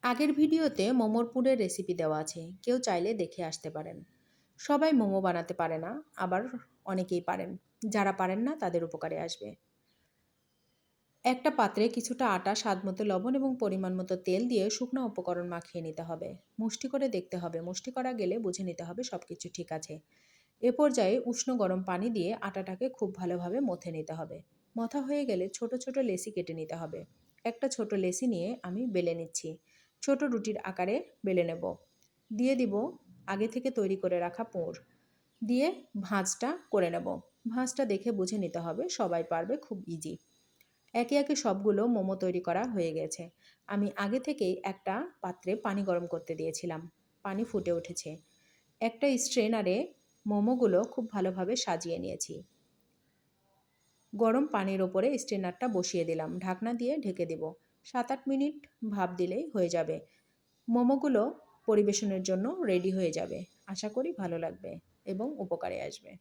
আগের ভিডিওতে মোমোর পুরের রেসিপি দেওয়া আছে, কেউ চাইলে দেখে আসতে পারেন। সবাই মোমো বানাতে পারে না, আবার অনেকেই পারেন। যারা পারেন না তাদের উপকারে আসবে। একটা পাত্রে কিছুটা আটা, স্বাদমতো লবণ এবং পরিমাণ মতো তেল দিয়ে শুকনো উপকরণ মাখিয়ে নিতে হবে। মুষ্টি করে দেখতে হবে, মুষ্টি করা গেলে বুঝে নিতে হবে সবকিছু ঠিক আছে। এ পর্যায়ে উষ্ণ গরম পানি দিয়ে আটাটাকে খুব ভালোভাবে মথে নিতে হবে। মথা হয়ে গেলে ছোট ছোট লেচি কেটে নিতে হবে। একটা ছোট লেচি নিয়ে আমি বেলে নিচ্ছি। ছোট রুটির আকারে বেলে নেব। দিয়ে দিব আগে থেকে তৈরি করে রাখা পুর। দিয়ে ভাঁজটা করে নেব। ভাঁজটা দেখে বুঝে নিতে হবে, সবাই পারবে, খুব ইজি। একে একে সবগুলো মোমো তৈরি করা হয়ে গেছে। আমি আগে থেকেই একটা পাত্রে পানি গরম করতে দিয়েছিলাম। পানি ফুটে উঠেছে। একটা স্ট্রেনারে মোমোগুলো খুব ভালোভাবে সাজিয়ে নিয়েছি। গরম পানির ওপরে স্ট্রেনারটা বসিয়ে দিলাম। ঢাকনা দিয়ে ঢেকে দেব। 7-8 মিনিট ভাপ দিলেই হয়ে যাবে। মোমোগুলো পরিবেশনের জন্য রেডি হয়ে যাবে। আশা করি ভালো লাগবে এবং উপকারে আসবে।